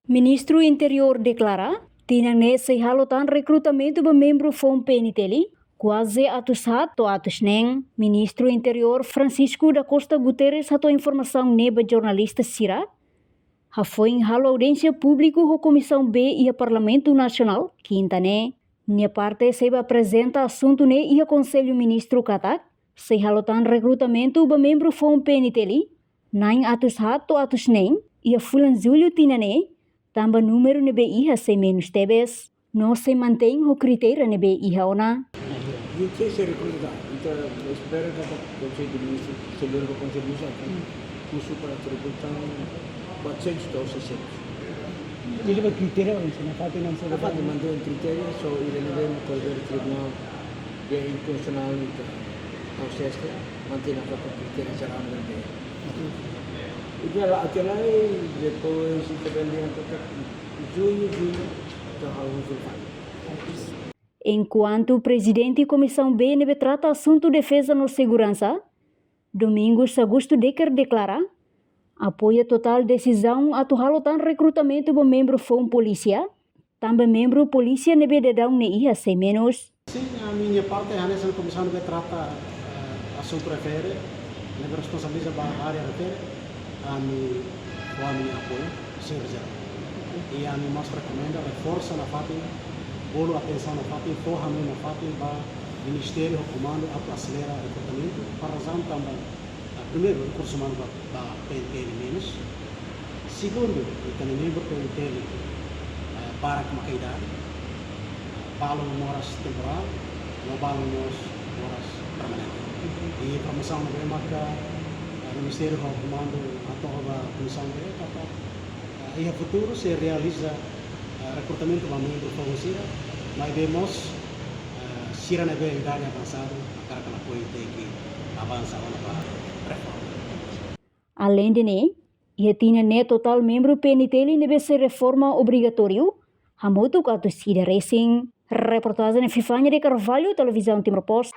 Ministro Interior declara tinang nesse halotan recrutamento do membro FOM PNTL quase atos hato atos neng. Ministro Interior Francisco da Costa Guterres hato informação neba jornalista Sira. Foi em halo audiência público da Comissão B e a Parlamento Nacional, quinta né. Minha parte seba apresenta assunto né e a Conselho Ministro Katak, se halotan recrutamento do membro FOM PNTL, nain atos hato atos neng, e a fulan julho tina né, tamba número nebe iha se menos tebes, não se mantém o critério nebe iha ona. E o que se recruta? Então, eu espero que o Conselho de Ministros se lhe com contribuição, curso para recrutar 400 ou 600. Ele vai critério, isso não faz não A parte mandou um critério, só ele não deve poder o tribunal bem constitucional ao sexto, mantém a própria critério geral da lei. Até lá, depois, independente, junho, então, alguns resultados. Enquanto o presidente da Comissão B nebe trata assunto defesa no segurança, Domingos Augusto Decker declara apoia total decisão a halotan recrutamento do membro FOM Polícia, também membro Polícia nebe dedão ne ia sem menos. Sim, a minha parte é nessa comissão que trata assunto refere, nebe responsabiliza a área refere, a minha apoio, sem reserva. E a minha mostra recomenda, reforça na FATI, bolo atenção na FATI, forra na FATI, para o Ministério, o Comando, a acelerar o recrutamento, para razão também. Primeiro, recurso humano da PNTL menos. Segundo, o membro PNTL para com a idade. Balam horas temporal, não balam horas permanentes. E a promoção não é marca o Ministério do Comando a toda a comissão e a futuro se realiza recrutamento de membro favorecido, mas vemos se a idade avançada, a cara que apoio tem que avançar para Além de né, ia tinha né total membro PNTL nebe ser reforma obrigatório, hamoto kato sida racing. Reportagem Fifanya de Carvalho, Televisão Timor Post.